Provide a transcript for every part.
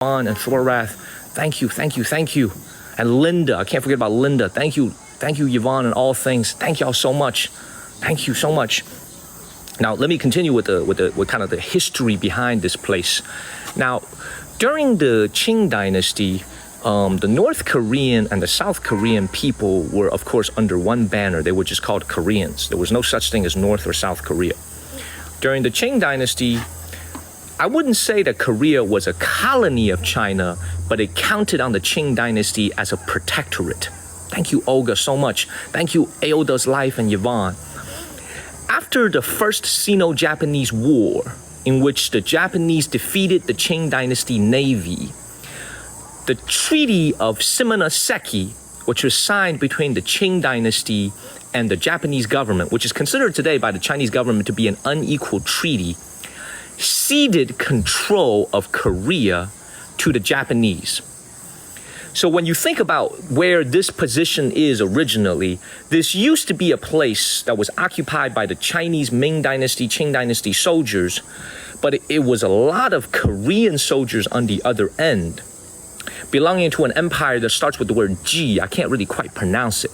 On and Thorath, thank you. And Linda, I can't forget about Linda. Thank you, Yvonne, and all things. Thank y'all so much. Thank you so much. Now, let me continue with kind of the history behind this place. Now, during the Qing Dynasty, the North Korean and the South Korean people were, of course, under one banner. They were just called Koreans. There was no such thing as North or South Korea. During the Qing Dynasty, I wouldn't say that Korea was a colony of China, but it counted on the Qing Dynasty as a protectorate. Thank you, Olga, so much. Thank you, Aoda's Life and Yvonne. After the First Sino-Japanese War, in which the Japanese defeated the Qing Dynasty Navy, the Treaty of Shimonoseki, which was signed between the Qing Dynasty and the Japanese government, which is considered today by the Chinese government to be an unequal treaty, ceded control of Korea to the Japanese. So when you think about where this position is originally, this used to be a place that was occupied by the Chinese Ming Dynasty, Qing Dynasty soldiers, but it was a lot of Korean soldiers on the other end, belonging to an empire that starts with the word Ji. I can't really quite pronounce it.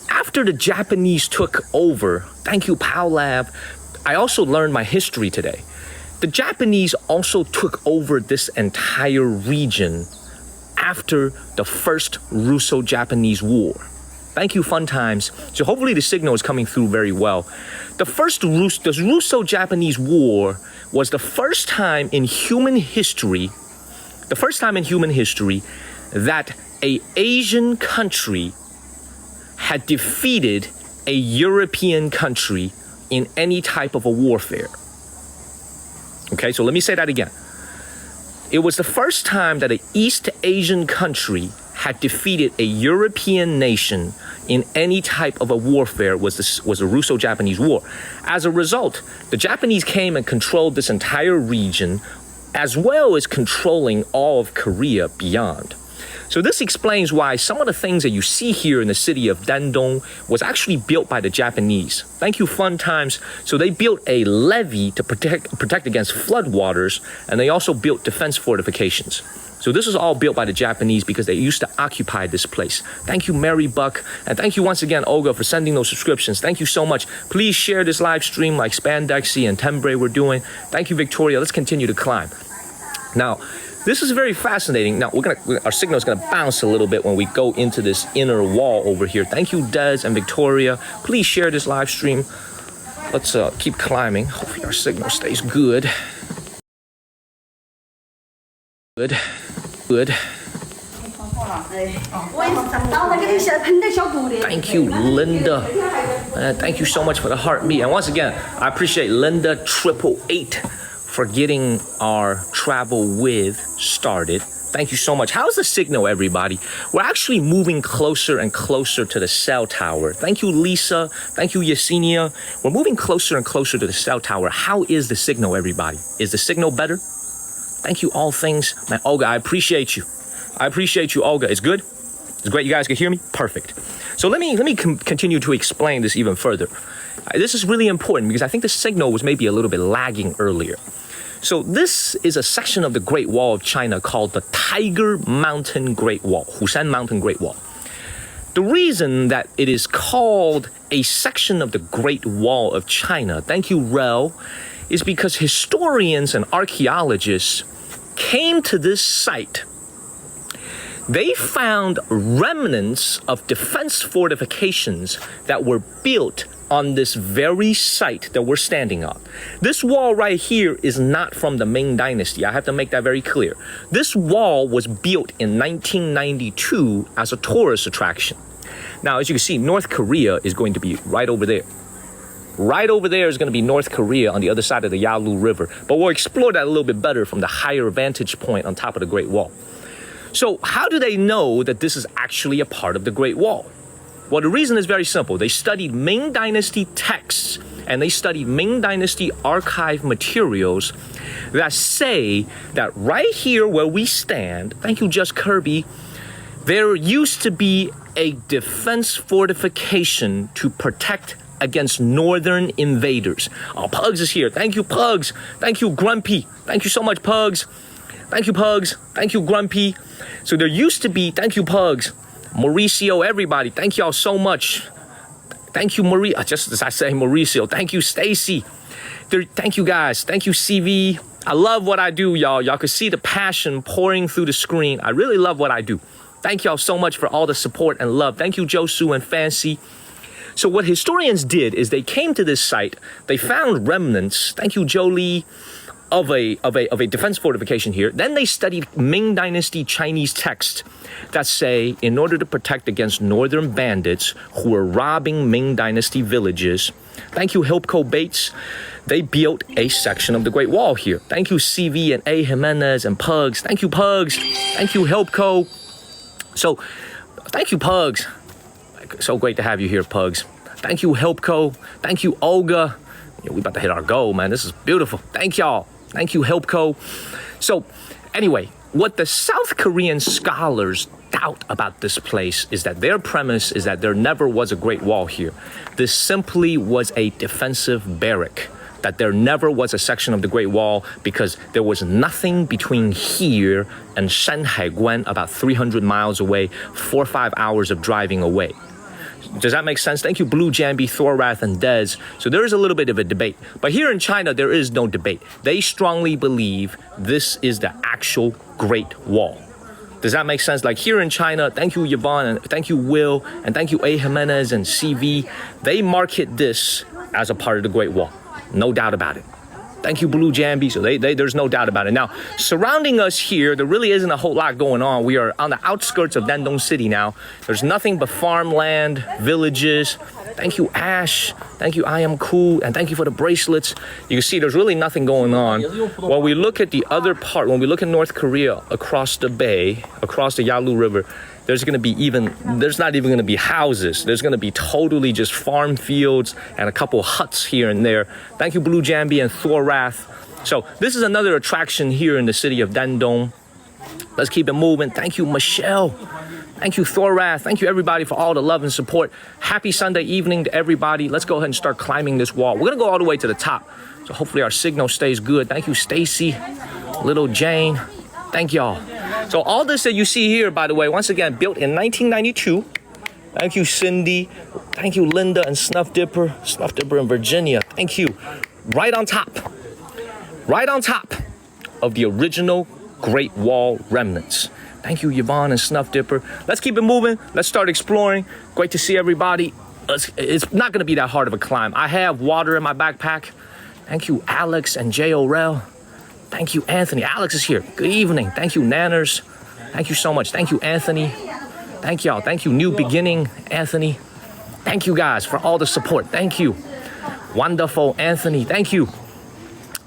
After the Japanese took over, thank you, Paulab, I also learned my history today. The Japanese also took over this entire region after the First Russo-Japanese War. Thank you, Fun Times. So hopefully the signal is coming through very well. The Russo-Japanese War was the first time in human history that an Asian country had defeated a European country in any type of a warfare. Okay, so let me say that again. It was the first time that an East Asian country had defeated a European nation in any type of a warfare was the Russo-Japanese War. As a result, the Japanese came and controlled this entire region, as well as controlling all of Korea beyond. So this explains why some of the things that you see here in the city of Dandong was actually built by the Japanese. Thank you, Fun Times. So they built a levee to protect against floodwaters, and they also built defense fortifications. So this was all built by the Japanese because they used to occupy this place. Thank you, Mary Buck, and thank you once again, Olga, for sending those subscriptions. Thank you so much. Please share this live stream like Spandexy and Tembre were doing. Thank you, Victoria. Let's continue to climb. Now, this is very fascinating. Now, our signal is gonna bounce a little bit when we go into this inner wall over here. Thank you, Des and Victoria. Please share this live stream. Let's keep climbing. Hopefully our signal stays good. Good. Thank you, Linda. Thank you so much for the heartbeat. And once again, I appreciate Linda 888 for getting our travel with started. Thank you so much. How's the signal, everybody? We're actually moving closer and closer to the cell tower. Thank you, Lisa. Thank you, Yesenia. We're moving closer and closer to the cell tower. How is the signal, everybody? Is the signal better? Thank you, all things. Man, Olga, I appreciate you. Olga. It's good? It's great you guys can hear me? Perfect. So let me continue to explain this even further. This is really important because I think the signal was maybe a little bit lagging earlier. So this is a section of the Great Wall of China called the Tiger Mountain Great Wall, Hushan Mountain Great Wall. The reason that it is called a section of the Great Wall of China, thank you, Rel, is because historians and archaeologists came to this site. They found remnants of defense fortifications that were built on this very site that we're standing on. This wall right here is not from the Ming Dynasty. I have to make that very clear. This wall was built in 1992 as a tourist attraction. Now, as you can see, North Korea is going to be right over there. Right over there is going to be North Korea on the other side of the Yalu River. But we'll explore that a little bit better from the higher vantage point on top of the Great Wall. So how do they know that this is actually a part of the Great Wall? Well, the reason is very simple. They studied Ming Dynasty texts and they studied Ming Dynasty archive materials that say that right here where we stand, thank you, Just Kirby, there used to be a defense fortification to protect against northern invaders. Oh, Pugs is here. Thank you, Pugs. Thank you, Grumpy. Thank you so much, Pugs. Thank you, Pugs. Thank you, Grumpy. So there used to be, thank you, Pugs. Mauricio, everybody, thank y'all so much. Thank you, Marie. Just as I say, Mauricio. Thank you, Stacy. Thank you, guys. Thank you, CV. I love what I do, y'all. Y'all can see the passion pouring through the screen. I really love what I do. Thank y'all so much for all the support and love. Thank you, Josu and Fancy. So what historians did is they came to this site. They found remnants. Thank you, Jolie. Of a defense fortification here. Then they studied Ming Dynasty Chinese texts that say, in order to protect against northern bandits who were robbing Ming Dynasty villages. Thank you, Hilpco Bates. They built a section of the Great Wall here. Thank you, CV and A. Jimenez and Pugs. Thank you, Pugs. Thank you, Hilpco. So, thank you, Pugs. So great to have you here, Pugs. Thank you, Hilpco. Thank you, Olga. Yeah, we about to hit our goal, man. This is beautiful. Thank y'all. Thank you, Hilpco. So, anyway, what the South Korean scholars doubt about this place is that their premise is that there never was a Great Wall here. This simply was a defensive barrack. That there never was a section of the Great Wall because there was nothing between here and Shanhaiguan, about 300 miles away, 4 or 5 hours of driving away. Does that make sense? Thank you, Blue Jambi, Thorrath, and Dez. So there is a little bit of a debate. But here in China, there is no debate. They strongly believe this is the actual Great Wall. Does that make sense? Like here in China, thank you, Yvonne, and thank you, Will, and thank you, A. Jimenez and CV. They market this as a part of the Great Wall. No doubt about it. Thank you, Blue Jambi. So there's no doubt about it. Now, surrounding us here, there really isn't a whole lot going on. We are on the outskirts of Dandong City now. There's nothing but farmland, villages. Thank you, Ash. Thank you, I Am Cool. And thank you for the bracelets. You can see there's really nothing going on. When we look at the other part, when we look at North Korea, across the bay, across the Yalu River, there's not even going to be houses. There's going to be totally just farm fields and a couple huts here and there. Thank you, Blue Jambi and Thorrath. So this is another attraction here in the city of Dandong. Let's keep it moving. Thank you, Michelle. Thank you, Thorrath. Thank you, everybody, for all the love and support. Happy Sunday evening to everybody. Let's go ahead and start climbing this wall. We're going to go all the way to the top. So hopefully our signal stays good. Thank you, Stacy, Little Jane. Thank y'all. So all this that you see here, by the way, once again, built in 1992. Thank you, Cindy. Thank you, Linda and Snuff Dipper in Virginia. Thank you. Right on top of the original Great Wall remnants. Thank you, Yvonne and Snuff Dipper. Let's keep it moving. Let's start exploring. Great to see everybody. It's not going to be that hard of a climb. I have water in my backpack. Thank you, Alex and J. Orel. Thank you, Anthony. Alex is here. Good evening. Thank you, Nanners. Thank you so much. Thank you, Anthony. Thank y'all. Thank you, New Beginning, Anthony. Thank you, guys, for all the support. Thank you. Wonderful, Anthony. Thank you.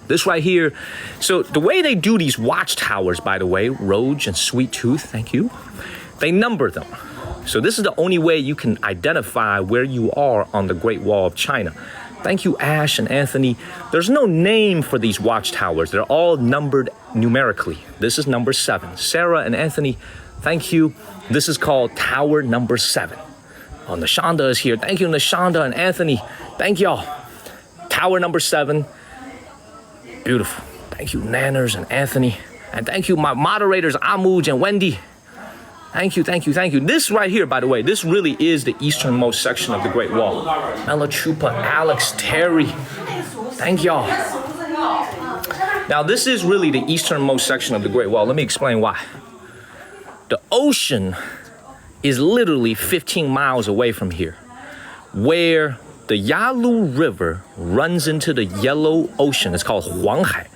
This right here. So the way they do these watchtowers, by the way, Roge and Sweet Tooth, thank you. They number them. So this is the only way you can identify where you are on the Great Wall of China. Thank you, Ash and Anthony. There's no name for these watchtowers. They're all numbered numerically. This is number 7. Sarah and Anthony, thank you. This is called Tower number 7. Oh, Nashanda is here. Thank you, Nashanda and Anthony. Thank y'all. Tower number 7. Beautiful. Thank you, Nanners and Anthony. And thank you, my moderators, Amuj and Wendy. Thank you, thank you, thank you. This right here, by the way, this really is the easternmost section of the Great Wall. Melachupa, Alex, Terry. Thank y'all. Now, this is really the easternmost section of the Great Wall. Let me explain why. The ocean is literally 15 miles away from here, where the Yalu River runs into the Yellow Ocean. It's called Huanghai.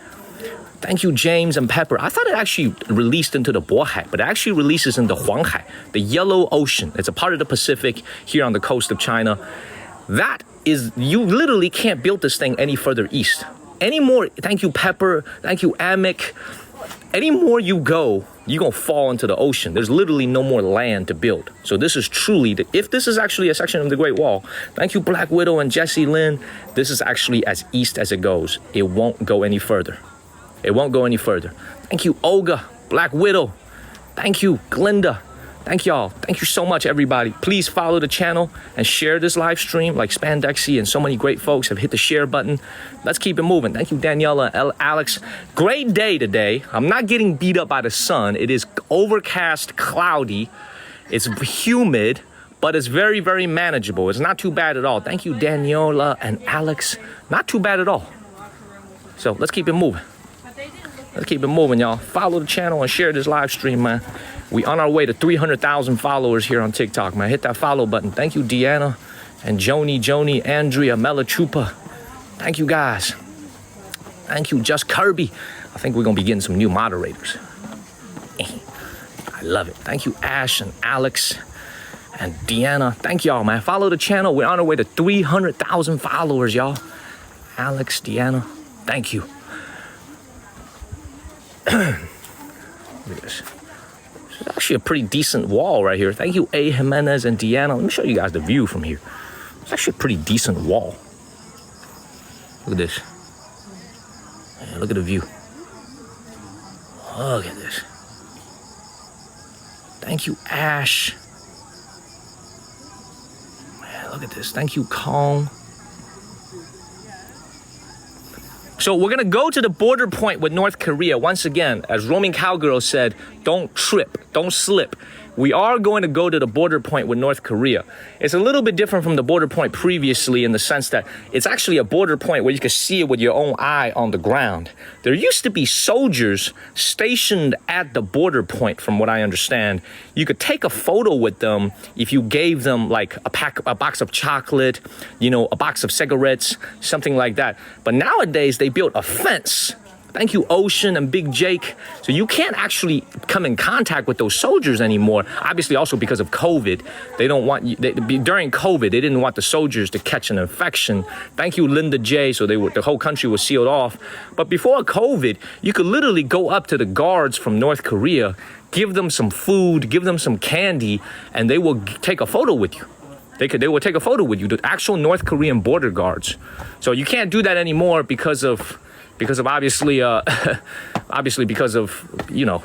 Thank you, James and Pepper. I thought it actually released into the Bohai, but it actually releases into Huanghai, the Yellow Ocean. It's a part of the Pacific here on the coast of China. That is, you literally can't build this thing any further east. Any more, thank you, Pepper. Thank you, Amic. Any more you go, you're going to fall into the ocean. There's literally no more land to build. So this is truly, if this is actually a section of the Great Wall, thank you, Black Widow and Jesse Lynn. This is actually as east as it goes. It won't go any further. It won't go any further. Thank you, Olga, Black Widow. Thank you, Glinda. Thank y'all. Thank you so much, everybody. Please follow the channel and share this live stream like Spandexy and so many great folks have hit the share button. Let's keep it moving. Thank you, Daniela, Alex. Great day today. I'm not getting beat up by the sun. It is overcast, cloudy. It's humid, but it's very, very manageable. It's not too bad at all. Thank you, Daniela and Alex. Not too bad at all. So let's keep it moving. Let's keep it moving, y'all. Follow the channel and share this live stream, man. We on our way to 300,000 followers here on TikTok, man. Hit that follow button. Thank you, Deanna and Joni, Andrea, Melachupa. Thank you, guys. Thank you, Just Kirby. I think we're going to be getting some new moderators. I love it. Thank you, Ash and Alex and Deanna. Thank y'all, man. Follow the channel. We're on our way to 300,000 followers, y'all. Alex, Deanna, thank you. Look at this. This is actually a pretty decent wall right here. Thank you, A. Jimenez and Deanna. Let me show you guys the view from here. It's actually a pretty decent wall. Look at this. Man, look at the view. Look at this. Thank you, Ash. Man, look at this. Thank you, Kong. So we're going to go to the border point with North Korea. Once again, as Roaming Cowgirl said, don't trip, don't slip. We are going to go to the border point with North Korea. It's a little bit different from the border point previously in the sense that it's actually a border point where you can see it with your own eye on the ground. There used to be soldiers stationed at the border point, from what I understand. You could take a photo with them if you gave them like a box of chocolate, you know, a box of cigarettes, something like that. But nowadays they built a fence. Thank you, Ocean and Big Jake. So you can't actually come in contact with those soldiers anymore. Obviously, also because of COVID, they don't want you. During COVID, they didn't want the soldiers to catch an infection. Thank you, Linda J. So the whole country was sealed off. But before COVID, you could literally go up to the guards from North Korea, give them some food, give them some candy, and they will take a photo with you. They will take a photo with you, the actual North Korean border guards. So you can't do that anymore because of obviously because of, you know,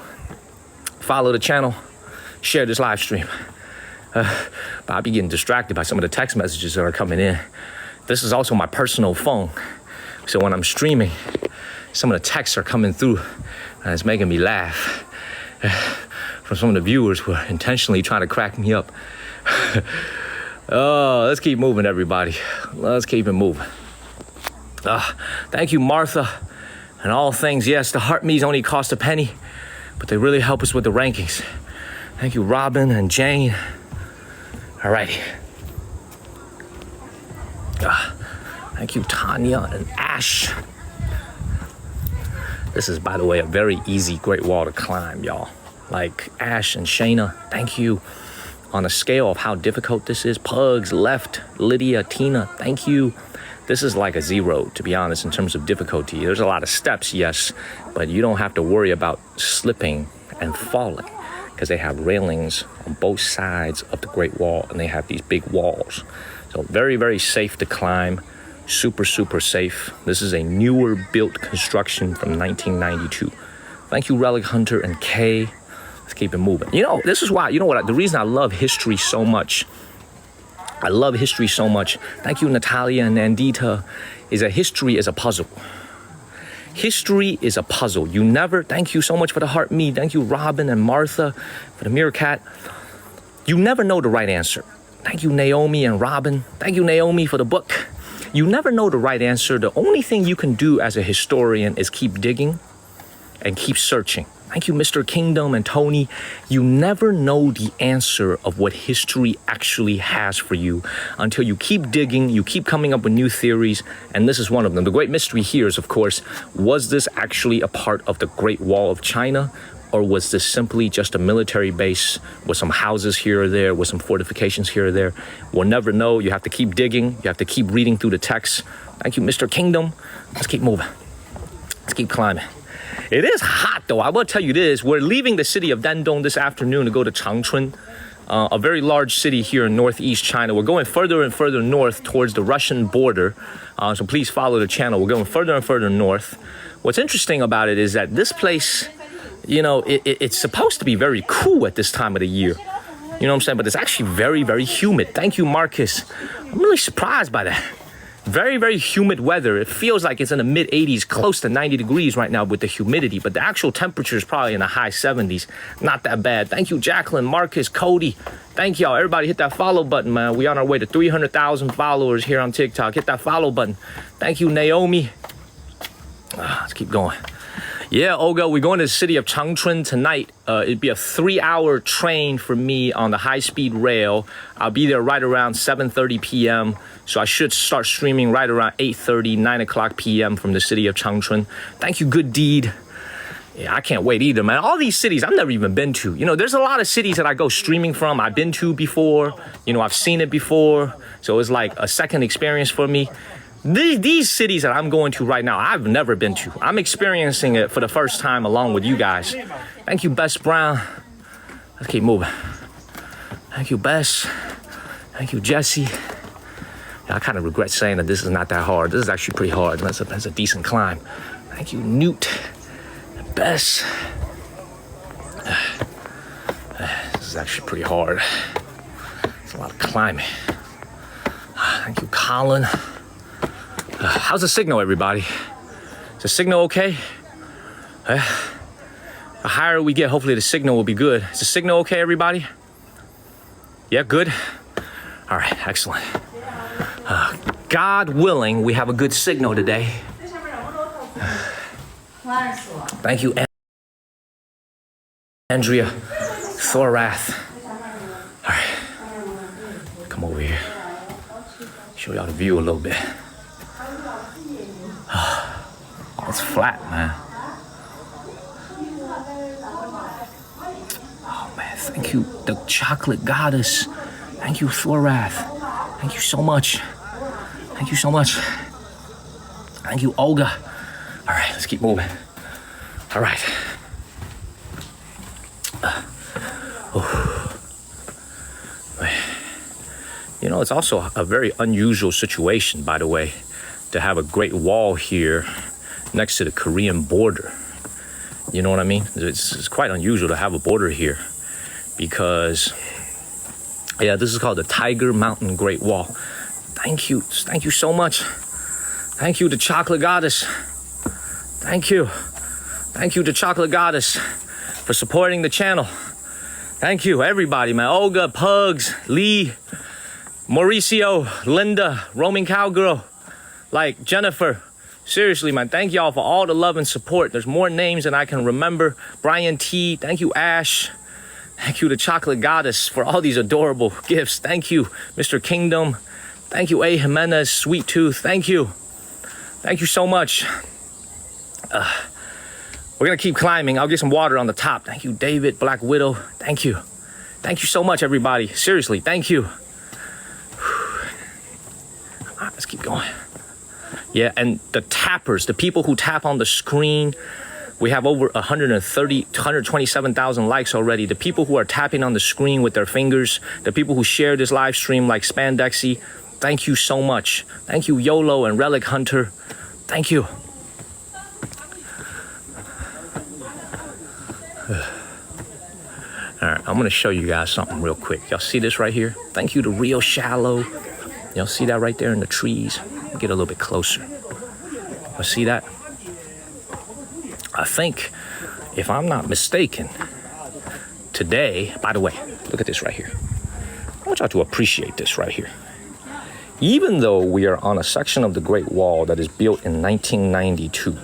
follow the channel, share this live stream. But I'll be getting distracted by some of the text messages that are coming in. This is also my personal phone. So when I'm streaming, some of the texts are coming through and it's making me laugh from some of the viewers who are intentionally trying to crack me up. Oh, let's keep moving, everybody. Let's keep it moving. Thank you, Martha, and all things. Yes, the heart me's only cost a penny, but they really help us with the rankings. Thank you, Robin and Jane. All righty. Thank you, Tanya and Ash. This is, by the way, a very easy Great Wall to climb, y'all. Like Ash and Shayna, thank you. On a scale of how difficult this is, Pugs, Left, Lydia, Tina, thank you. This is like a 0, to be honest, in terms of difficulty. There's a lot of steps, yes, but you don't have to worry about slipping and falling because they have railings on both sides of the Great Wall and they have these big walls. So very, very safe to climb. Super, super safe. This is a newer built construction from 1992. Thank you, Relic Hunter and Kay. Let's keep it moving. You know, this is why, you know what, the reason I love history so much. I love history so much. Thank you, Natalia and Nandita. Is that history is a puzzle. History is a puzzle. You never, thank you so much for the heart me. Thank you, Robin and Martha, for the meerkat. You never know the right answer. Thank you, Naomi and Robin. Thank you, Naomi, for the book. You never know the right answer. The only thing you can do as a historian is keep digging and keep searching. Thank you, Mr. Kingdom and Tony. You never know the answer of what history actually has for you until you keep digging, you keep coming up with new theories, and this is one of them. The great mystery here is, of course, was this actually a part of the Great Wall of China, or was this simply just a military base with some houses here or there, with some fortifications here or there? We'll never know. You have to keep digging. You have to keep reading through the text. Thank you, Mr. Kingdom. Let's keep moving. Let's keep climbing. It is hot, though. I will tell you this. We're leaving the city of Dandong this afternoon to go to Changchun, a very large city here in northeast China. We're going further and further north towards the Russian border. So please follow the channel. We're going further and further north. What's interesting about it is that this place, you know, it's supposed to be very cool at this time of the year. You know what I'm saying? But it's actually very, very humid. Thank you, Marcus. I'm really surprised by that. Very, very humid weather. It feels like it's in the mid 80s, close to 90 degrees right now with the humidity, but the actual temperature is probably in the high 70s. Not that bad. Thank you, Jacqueline, Marcus, Cody. Thank y'all. Everybody hit that follow button, man. We on our way to 300,000 followers here on TikTok. Hit that follow button. Thank you, Naomi. Let's keep going. Yeah, Olga, we're going to the city of Changchun tonight. It'd be a 3-hour train for me on the high-speed rail. I'll be there right around 7:30 p.m. So I should start streaming right around 8:30, 9 o'clock p.m. from the city of Changchun. Thank you, Good Deed. Yeah, I can't wait either, man. All these cities I've never even been to. You know, there's a lot of cities that I go streaming from. I've been to before. You know, I've seen it before. So it's like a second experience for me. These cities that I'm going to right now, I've never been to. I'm experiencing it for the first time along with you guys. Thank you, Bess Brown. Let's keep moving. Thank you, Bess. Thank you, Jesse. I kind of regret saying that this is not that hard. This is actually pretty hard. That's a decent climb. Thank you, Newt. Bess. This is actually pretty hard. It's a lot of climbing. Thank you, Colin. How's the signal, everybody? Is the signal okay? The higher we get, hopefully the signal will be good. Is the signal okay, everybody? Yeah, good? All right, excellent. God willing, we have a good signal today. Thank you, Andrea Thorath. All right, come over here. Show y'all the view a little bit. It's flat, man. Oh, man, thank you, the chocolate goddess. Thank you, Thorath. Thank you so much. Thank you so much. Thank you, Olga. All right, let's keep moving. All right. You know, it's also a very unusual situation, by the way, to have a Great Wall here next to the Korean border. You know what I mean? It's quite unusual to have a border here because, yeah, this is called the Tiger Mountain Great Wall. Thank you so much. Thank you, the chocolate goddess. Thank you, the chocolate goddess, for supporting the channel. Thank you, everybody, man. Olga, Pugs, Lee, Mauricio, Linda, Roaming Cowgirl, like Jennifer. Seriously, man, thank y'all for all the love and support. There's more names than I can remember. Brian T, thank you, Ash. Thank you, the chocolate goddess, for all these adorable gifts. Thank you, Mr. Kingdom. Thank you, A. Jimenez, Sweet Tooth. Thank you. Thank you so much. We're gonna keep climbing. I'll get some water on the top. Thank you, David, Black Widow. Thank you. Thank you so much, everybody. Seriously, thank you. All right, let's keep going. Yeah, and the tappers, the people who tap on the screen, we have over 127,000 likes already. The people who are tapping on the screen with their fingers, the people who share this live stream like Spandexy, thank you so much. Thank you, YOLO and Relic Hunter. Thank you. All right, I'm gonna show you guys something real quick. Y'all see this right here? Thank you to Real Shallow. Y'all see that right there in the trees? Get a little bit closer. Y'all see that? I think, if I'm not mistaken, today, by the way, look at this right here. I want y'all to appreciate this right here. Even though we are on a section of the Great Wall that is built in 1992,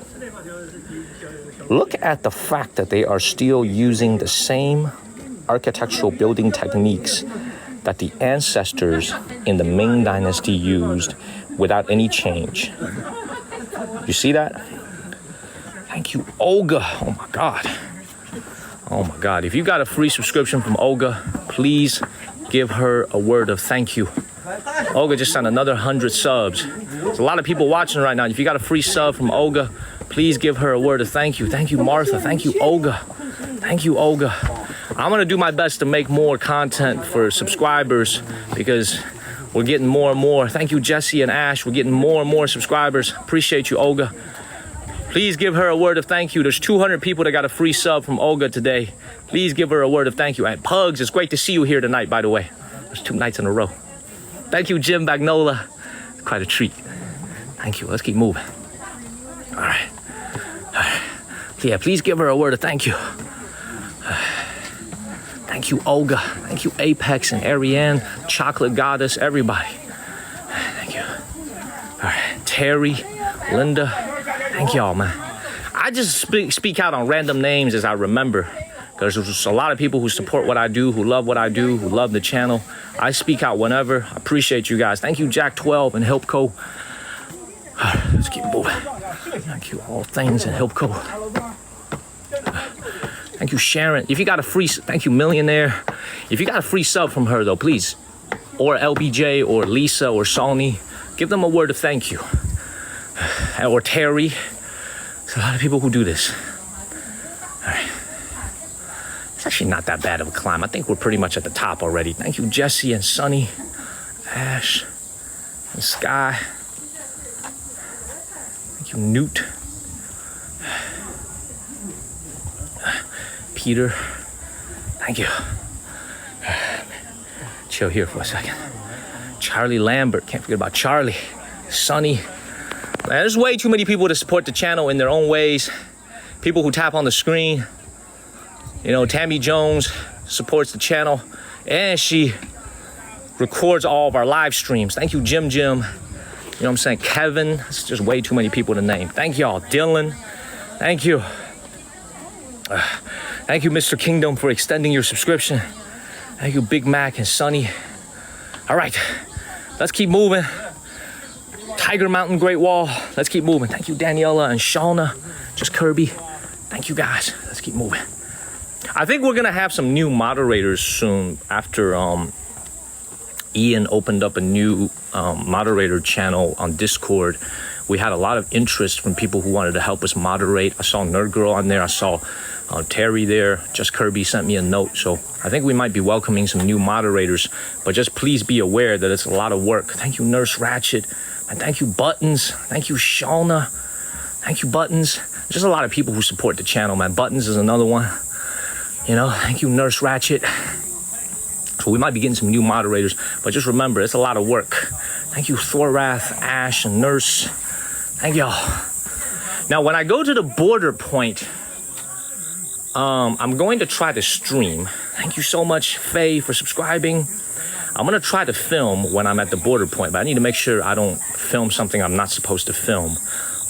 look at the fact that they are still using the same architectural building techniques that the ancestors in the Ming Dynasty used without any change. You see that? Thank you, Olga. Oh my God. Oh my God. If you got a free subscription from Olga, please give her a word of thank you. Olga just sent another 100 subs. There's a lot of people watching right now. If you got a free sub from Olga, please give her a word of thank you. Thank you, Martha. Thank you, Olga. Thank you, Olga. I'm gonna do my best to make more content for subscribers because we're getting more and more. Thank you, Jesse and Ash. We're getting more and more subscribers. Appreciate you, Olga. Please give her a word of thank you. There's 200 people that got a free sub from Olga today. Please give her a word of thank you. And Pugs, it's great to see you here tonight, by the way. There's 2 nights in a row. Thank you, Jim Bagnola. Quite a treat. Thank you. Let's keep moving. All right. Yeah, please give her a word of thank you. Thank you, Olga. Thank you, Apex and Ariane, Chocolate Goddess, everybody. Thank you. All right. Terry, Linda. Thank y'all, man. I just speak out on random names as I remember, because there's a lot of people who support what I do, who love what I do, who love the channel. I speak out whenever. I appreciate you guys. Thank you, Jack12 and Helpco. Let's keep moving. Thank you, All Things and Helpco. Thank you, Sharon. If you got a free, thank you, Millionaire. If you got a free sub from her, though, please, or LBJ or Lisa or Sony, give them a word of thank you. Or Terry. There's a lot of people who do this. All right. It's actually not that bad of a climb. I think we're pretty much at the top already. Thank you, Jesse and Sunny, Ash and Sky. Thank you, Newt. Peter. Thank you. Chill here for a second. Charlie Lambert. Can't forget about Charlie. Sunny. Man, there's way too many people to support the channel in their own ways. People who tap on the screen. You know, Tammy Jones supports the channel and she records all of our live streams. Thank you, Jim. You know what I'm saying? Kevin. It's just way too many people to name. Thank y'all. Dylan. Thank you. Thank you, Mr. Kingdom, for extending your subscription. Thank you, Big Mac and Sunny. All right, let's keep moving. Tiger Mountain Great Wall. Let's keep moving. Thank you, Daniela and Shauna. Just Kirby. Thank you, guys. Let's keep moving. I think we're gonna have some new moderators soon after Ian opened up a new moderator channel on Discord. We had a lot of interest from people who wanted to help us moderate. I saw Nerd Girl on there. I saw Terry there. Just Kirby sent me a note. So I think we might be welcoming some new moderators. But just please be aware that it's a lot of work. Thank you, Nurse Ratchet. And thank you, Buttons. Thank you, Shauna. Thank you, Buttons. Just a lot of people who support the channel, man. Buttons is another one. You know, thank you, Nurse Ratchet. So we might be getting some new moderators. But just remember, it's a lot of work. Thank you, Thorath, Ash, and Nurse. Thank y'all. Now, when I go to the border point, I'm going to try to stream. Thank you so much, Faye, for subscribing. I'm going to try to film when I'm at the border point, but I need to make sure I don't film something I'm not supposed to film,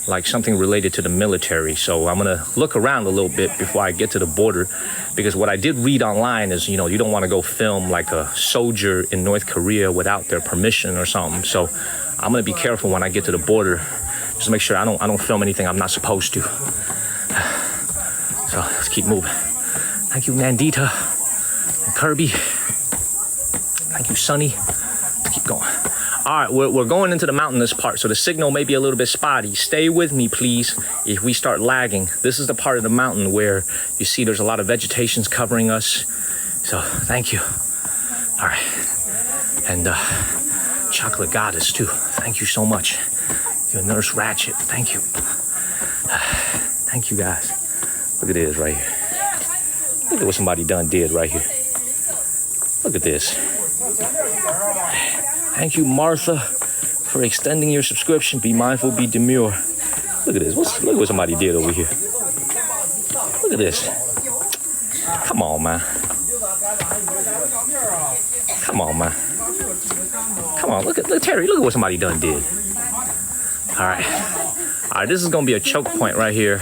like something related to the military. So I'm going to look around a little bit before I get to the border, because what I did read online is, you know, you don't want to go film like a soldier in North Korea without their permission or something. So I'm going to be careful when I get to the border. Just make sure I don't film anything I'm not supposed to. So let's keep moving. Thank you, Nandita and Kirby. Thank you, Sunny. Let's keep going. All right, we're going into the mountainous part, so the signal may be a little bit spotty. Stay with me, please, if we start lagging. This is the part of the mountain where you see there's a lot of vegetations covering us. So thank you. All right. And Chocolate Goddess, too. Thank you so much. Your Nurse Ratchet, thank you. Thank you, guys. Look at this right here. Look at what somebody done did right here. Look at this. Thank you, Martha, for extending your subscription. Be mindful, be demure. Look at this. Look at what somebody did over here. Look at this. Come on, man. Come on, man. Come on, look at Terry. Look at what somebody done did. All right, this is gonna be a choke point right here.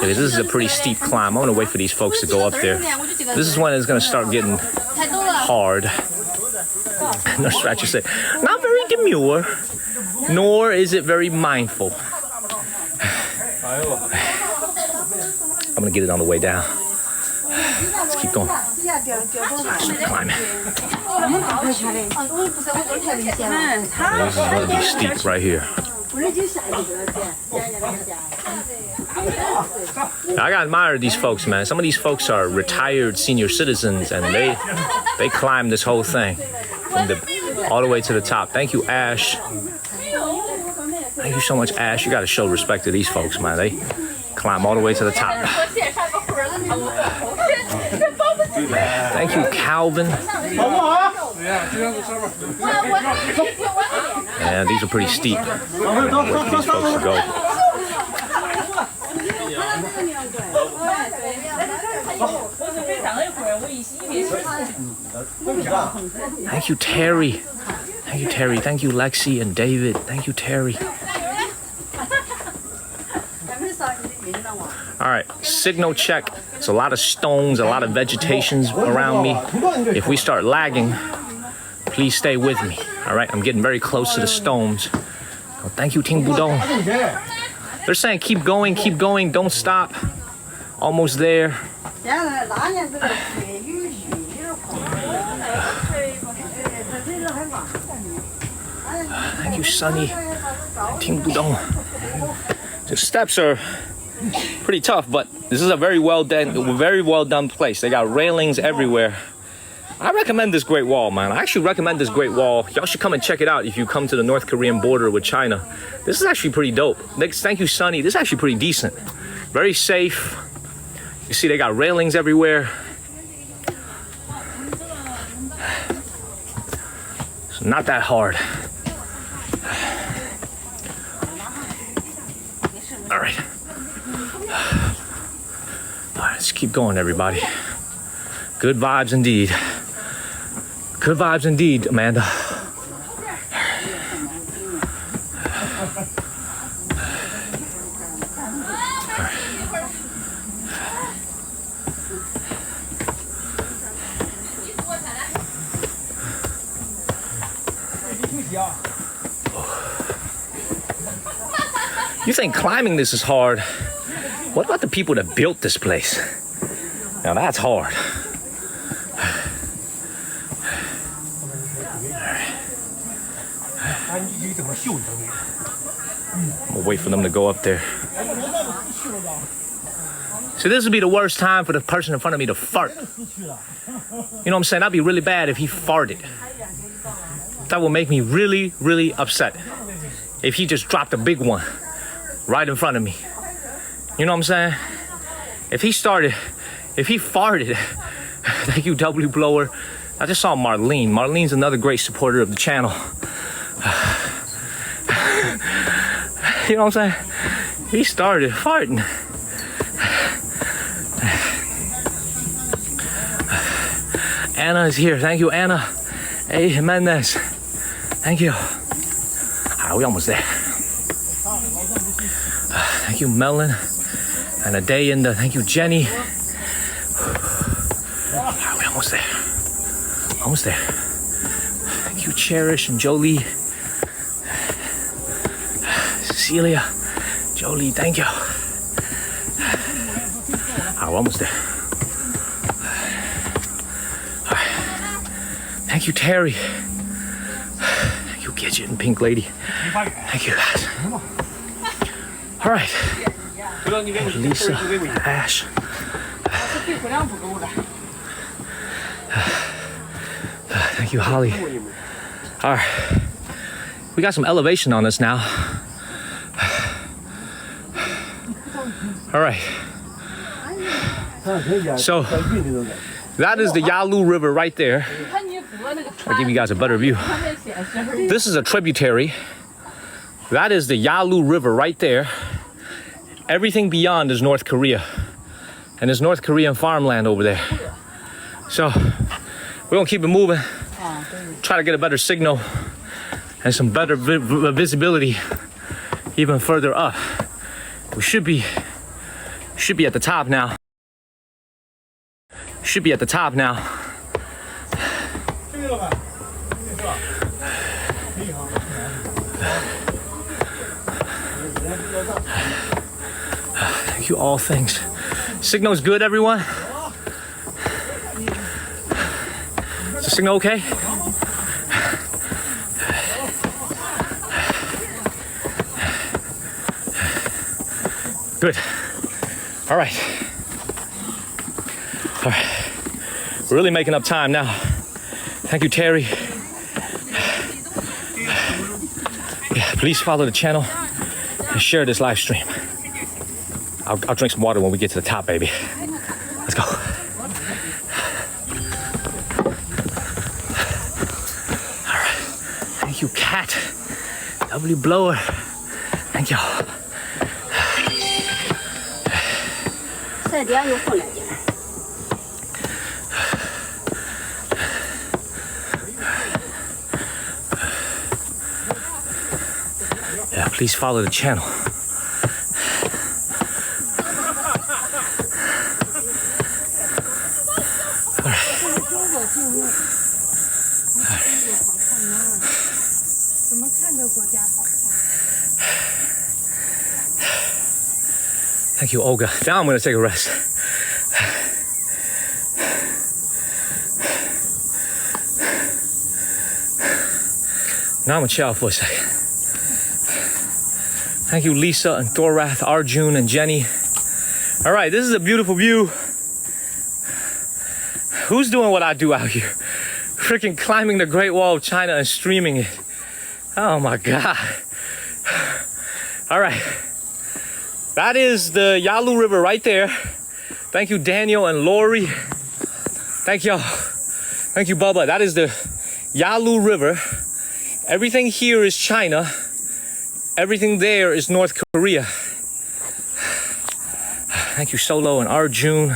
This is a pretty steep climb. I'm gonna wait for these folks to go up there. This is when it's gonna start getting hard. Nurse Ratchet said, not very demure, nor is it very mindful. I'm gonna get it on the way down. Let's keep going. Start climbing. This is gonna be steep right here. I gotta admire these folks, man. Some of these folks are retired senior citizens, and they climbed this whole thing from all the way to the top. Thank you, Ash. Thank Thank you so much, Ash. You got to show respect to these folks, man. They climb all the way to the top. Thank you, Calvin. Yeah, these are pretty steep. These folks to go. Thank you, Terry. Thank you, Terry. Thank you, Lexi and David. Thank you, Terry. All right, signal check. There's a lot of stones, a lot of vegetations around me. If we start lagging, please stay with me. All right, I'm getting very close to the stones. Oh, thank you, Ting Budong. They're saying keep going, don't stop. Almost there. Thank you, Sunny. Ting Budong. The steps are pretty tough, but this is a very well done place. They got railings everywhere. I recommend this Great Wall, man. I actually recommend this Great Wall. Y'all should come and check it out if you come to the North Korean border with China. This is actually pretty dope. Thank you, Sunny. This is actually pretty decent. Very safe. You see they got railings everywhere. It's not that hard. All right. All right, let's keep going, everybody. Good vibes indeed. Good vibes indeed, Amanda. You think climbing this is hard? What about the people that built this place? Now that's hard. I'll wait for them to go up there. So this would be the worst time for the person in front of me to fart. You know what I'm saying? That'd be really bad if he farted. That would make me really, really upset. If he just dropped a big one right in front of me. You know what I'm saying? If he farted, thank you, W Blower. I just saw Marlene. Marlene's another great supporter of the channel. You know what I'm saying? He started farting. Anna is here. Thank you, Anna. Hey, Jimenez. Thank you. We almost there. Thank you, Melon. And a day in the. Thank you, Jenny. We almost there. Almost there. Thank you, Cherish and Jolie. Cecilia. Jolie, thank you. We're almost there. Thank you, Terry. Thank you, Gidget and Pink Lady. Thank you, guys. All right. Lisa, Ash. Thank you, Holly. All right. We got some elevation on us now. All right. So that is the Yalu River right there. I'll give you guys a better view. This is a tributary. That is the Yalu River right there. Everything beyond is North Korea. And there's North Korean farmland over there. So we're gonna keep it moving. Try to get a better signal and some better visibility even further up. We should be at the top now. Should be at the top now. Thank you, all things. Signal's good, everyone? Is the signal okay? Good. All right. All right. We're really making up time now. Thank you, Terry. Yeah, please follow the channel. and share this live stream. I'll drink some water when we get to the top, baby. Let's go. All right. Thank you, Cat. W Blower. Thank y'all. Yeah, please follow the channel. Thank you, Olga. Now I'm gonna take a rest. Now I'm gonna chill for a second. Thank you, Lisa and Thorath, Arjun and Jenny. All right, this is a beautiful view. Who's doing what I do out here? Freaking climbing the Great Wall of China and streaming it. Oh my God. All right. That is the Yalu River right there. Thank you, Daniel and Lori. Thank y'all. Thank you, Bubba. That is the Yalu River. Everything here is China. Everything there is North Korea. Thank you, Solo and Arjun.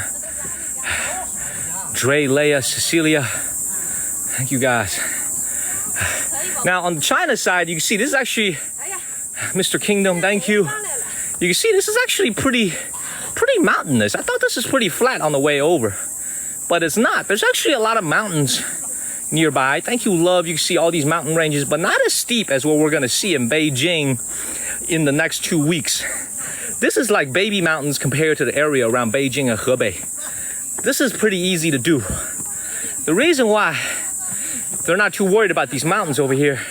Dre, Leia, Cecilia. Thank you, guys. Now, on the China side, you can see this is actually Mr. Kingdom. Thank you. You can see this is actually pretty mountainous. I thought this was pretty flat on the way over, but it's not. There's actually a lot of mountains nearby. Thank you, Love. You can see all these mountain ranges, but not as steep as what we're gonna see in Beijing in the next 2 weeks. This is like baby mountains compared to the area around Beijing and Hebei. This is pretty easy to do. The reason why they're not too worried about these mountains over here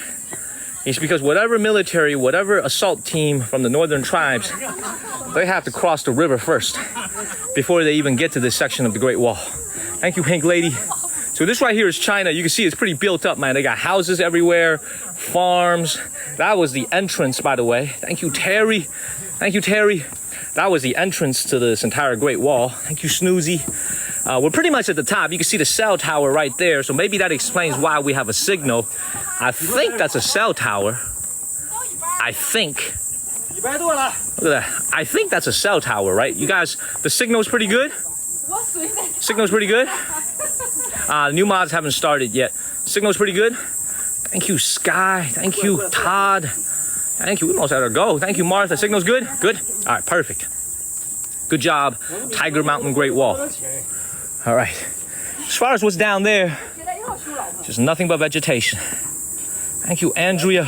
is because whatever military, whatever assault team from the northern tribes, they have to cross the river first before they even get to this section of the Great Wall. Thank you, Pink Lady. So this right here is China. You can see it's pretty built up, man. They got houses everywhere, farms. That was the entrance, by the way. Thank you, Terry. Thank you, Terry. That was the entrance to this entire Great Wall. Thank you, Snoozy. We're pretty much at the top. You can see the cell tower right there. So maybe that explains why we have a signal. I think that's a cell tower. I think. Look at that. I think that's a cell tower, right? You guys, the signal's pretty good? Signal's pretty good? New mods haven't started yet. Signal's pretty good? Thank you, Sky. Thank you, Todd. Thank you. We almost had to go. Thank you, Martha. Signal's good? Good? All right, perfect. Good job, Tiger Mountain Great Wall. All right. As far as what's down there, just nothing but vegetation. Thank you, Andrea.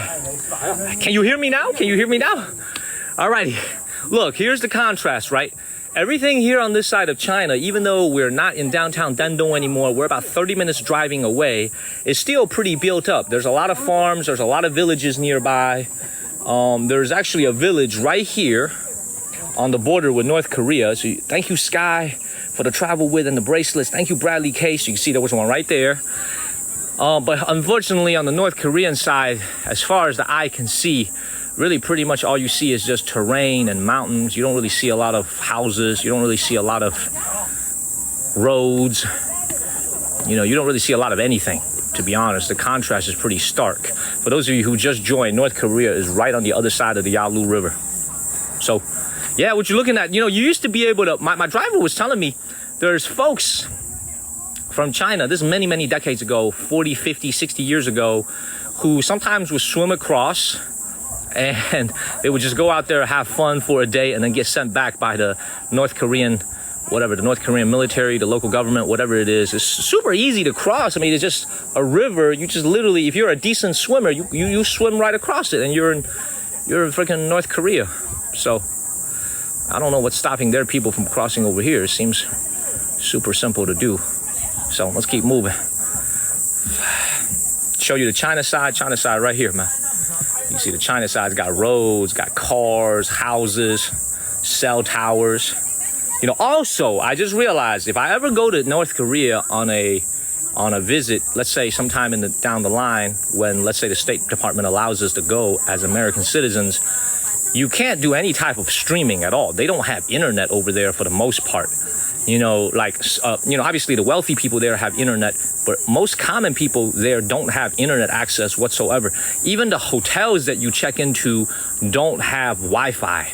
Can you hear me now? Can you hear me now? All righty. Look, here's the contrast, right? Everything here on this side of China, even though we're not in downtown Dandong anymore, we're about 30 minutes driving away, is still pretty built up. There's a lot of farms, there's a lot of villages nearby. There's actually a village right here on the border with North Korea. So thank you, Sky, for the travel with and the bracelets. Thank you, Bradley Case. You can see there was one right there. But unfortunately, on the North Korean side, as far as the eye can see, really pretty much all you see is just terrain and mountains. You don't really see a lot of houses. You don't really see a lot of roads. You know, you don't really see a lot of anything, to be honest. The contrast is pretty stark. For those of you who just joined, North Korea is right on the other side of the Yalu River. So, yeah, what you're looking at, you know, you used to be able to, my driver was telling me, there's folks from China, this is many, many decades ago, 40, 50, 60 years ago, who sometimes would swim across and they would just go out there, have fun for a day, and then get sent back by the North Korean, whatever, the North Korean military, the local government, whatever it is. It's super easy to cross. I mean, it's just a river. You just literally, if you're a decent swimmer, you swim right across it, and you're in freaking North Korea. So I don't know what's stopping their people from crossing over here. It seems super simple to do. So let's keep moving. Show you the China side right here, man. You see the China side's got roads, got cars, houses, cell towers. You know, also, I just realized if I ever go to North Korea on a visit, let's say sometime down the line, when, let's say, the State Department allows us to go as American citizens, you can't do any type of streaming at all. They don't have internet over there for the most part. You know, like, obviously the wealthy people there have internet, but most common people there don't have internet access whatsoever. Even the hotels that you check into don't have Wi-Fi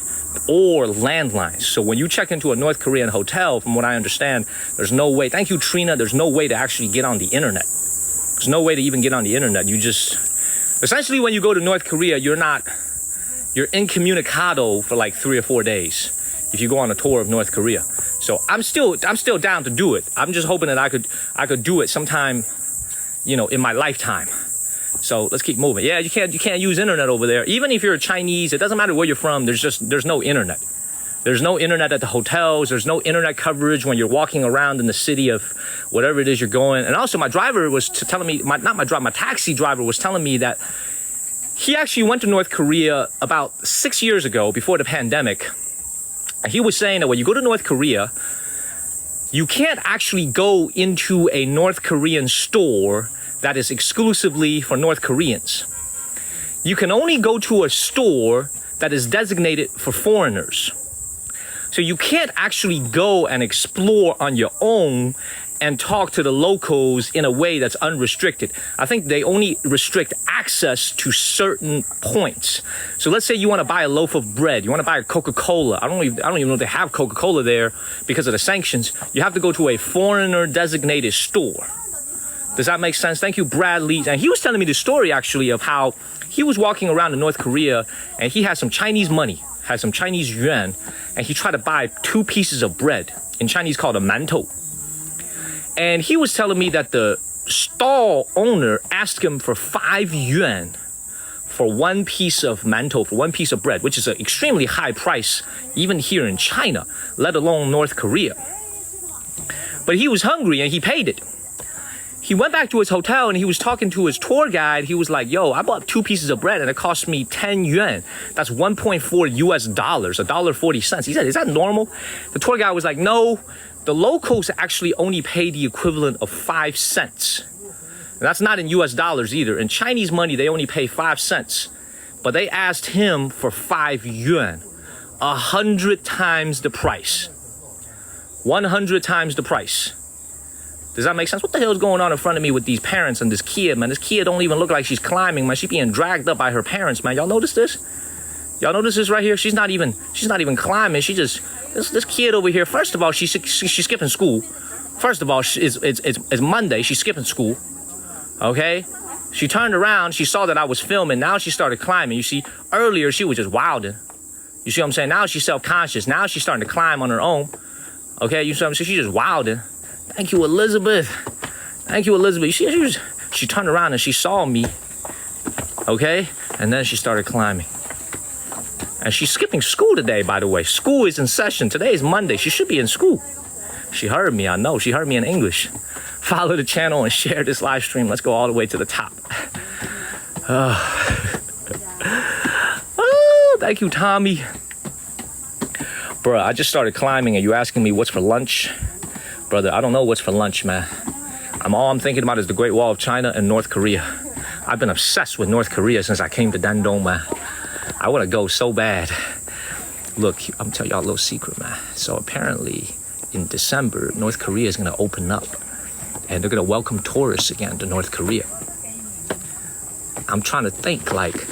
or landlines. So when you check into a North Korean hotel, from what I understand, there's no way, thank you, Trina, there's no way to actually get on the internet. There's no way to even get on the internet. You just, essentially when you go to North Korea, you're incommunicado for like 3 or 4 days if you go on a tour of North Korea. So I'm still down to do it. I'm just hoping that I could do it sometime, in my lifetime. So let's keep moving. Yeah, you can't use internet over there. Even if you're a Chinese, it doesn't matter where you're from. There's no internet. There's no internet at the hotels. There's no internet coverage when you're walking around in the city of whatever it is you're going. And also my driver was telling me, my taxi driver was telling me that he actually went to North Korea about 6 years ago before the pandemic. And he was saying that when you go to North Korea, you can't actually go into a North Korean store that is exclusively for North Koreans. You can only go to a store that is designated for foreigners. So you can't actually go and explore on your own and talk to the locals in a way that's unrestricted. I think they only restrict access to certain points. So let's say you want to buy a loaf of bread, you want to buy a Coca-Cola. I don't even know if they have Coca-Cola there because of the sanctions. You have to go to a foreigner designated store. Does that make sense? Thank you, Bradley. And he was telling me the story actually of how he was walking around in North Korea and he had some Chinese money, had some Chinese yuan, and he tried to buy 2 pieces of bread, in Chinese called a mantou. And he was telling me that the stall owner asked him for 5 yuan for 1 piece of mantou, for 1 piece of bread, which is an extremely high price, even here in China, let alone North Korea. But he was hungry and he paid it. He went back to his hotel and he was talking to his tour guide. He was like, yo, I bought 2 pieces of bread and it cost me 10 yuan. That's $1.4 US, $1.40. He said, is that normal? The tour guide was like, no. The locals actually only pay the equivalent of 5 cents. And that's not in US dollars either. In Chinese money, they only pay 5 cents. But they asked him for 5 yuan, 100 times the price. 100 times the price. Does that make sense? What the hell is going on in front of me with these parents and this kid, man? This kid don't even look like she's climbing, man. She's being dragged up by her parents, man. Y'all notice this? Y'all notice this right here? She's not even climbing. She just, this kid over here, first of all, she's skipping school. First of all, it's Monday. She's skipping school. Okay? She turned around. She saw that I was filming. Now she started climbing. You see, earlier she was just wilding. You see what I'm saying? Now she's self-conscious. Now she's starting to climb on her own. Okay? You see what I'm saying? She's just wilding. Thank you, Elizabeth. Thank you, Elizabeth. You see, she turned around and she saw me. Okay? And then she started climbing. And she's skipping school today, by the way. School is in session. Today is Monday. She should be in school. She heard me, I know. She heard me in English. Follow the channel and share this live stream. Let's go all the way to the top. Oh, thank you, Tommy. Bruh, I just started climbing and you asking me what's for lunch? Brother, I don't know what's for lunch, man. All I'm thinking about is the Great Wall of China and North Korea. I've been obsessed with North Korea since I came to Dandong, man. I want to go so bad. Look, I'm telling y'all a little secret, man. So apparently in December, North Korea is going to open up and they're going to welcome tourists again to North Korea. I'm trying to think, like,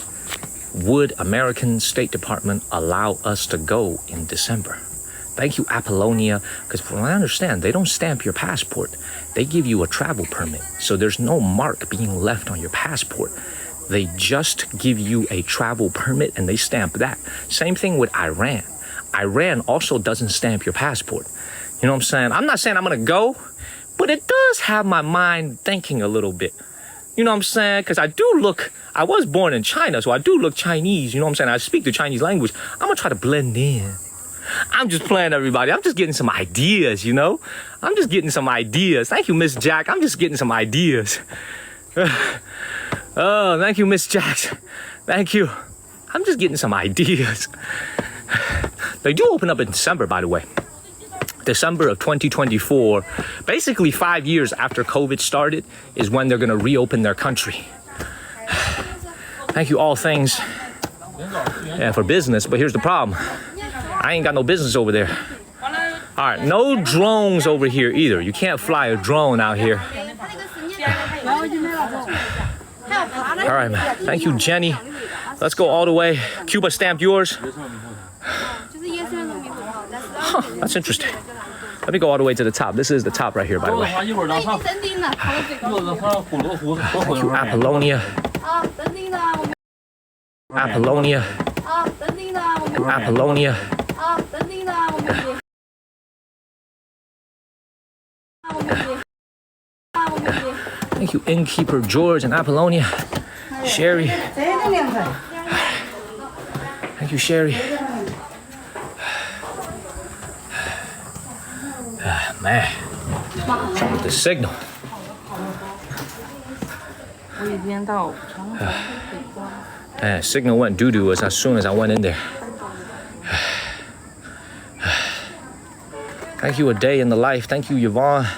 would American State Department allow us to go in December? Thank you, Apollonia, because from what I understand, they don't stamp your passport. They give you a travel permit. So there's no mark being left on your passport. They just give you a travel permit and they stamp that. Same thing with Iran. Iran also doesn't stamp your passport. You know what I'm saying? I'm not saying I'm going to go, but it does have my mind thinking a little bit. You know what I'm saying? Because I was born in China, so I do look Chinese. You know what I'm saying? I speak the Chinese language. I'm going to try to blend in. I'm just playing, everybody. I'm just getting some ideas, you know? I'm just getting some ideas. Thank you, Miss Jack. I'm just getting some ideas. Oh, thank you, Miss Jack. Thank you. I'm just getting some ideas. They do open up in December, by the way. December of 2024. Basically 5 years after COVID started is when they're going to reopen their country. Thank you, All Things. Yeah, for business. But here's the problem. I ain't got no business over there. All right, no drones over here either. You can't fly a drone out here. All right, man. Thank you, Jenny. Let's go all the way. Cuba stamped yours. Huh, that's interesting. Let me go all the way to the top. This is the top right here, by the way. Thank you, Apollonia. Apollonia. Apollonia. Thank you, Innkeeper George and Apollonia. Sherry. Thank you, Sherry. Man, what's up with the signal? Man, signal went doo-doo as soon as I went in there. Thank you, A Day in the Life. Thank you, Yvonne.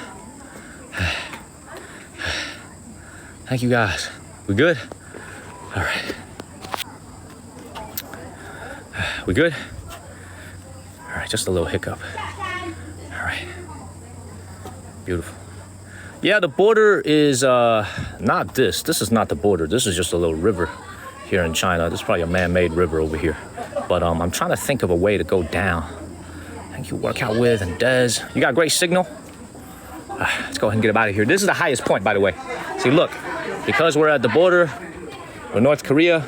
Thank you, guys. We good? All right. We good? All right, just a little hiccup. All right. Beautiful. Yeah, the border is not this. This is not the border. This is just a little river here in China. This is probably a man-made river over here. But I'm trying to think of a way to go down. Thank you, Workout With and Des. You got great signal? Let's go ahead and get out of here. This is the highest point, by the way. See, look, because we're at the border with North Korea,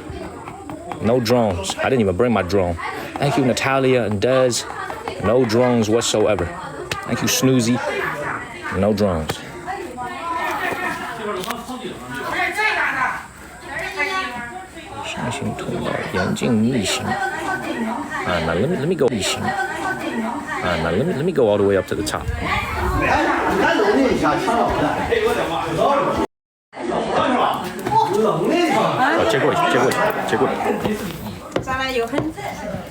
no drones. I didn't even bring my drone. Thank you, Natalia and Des. No drones whatsoever. Thank you, Snoozy. No drones. Now let me go. Now let me go all the way up to the top. 接过去。再来有很，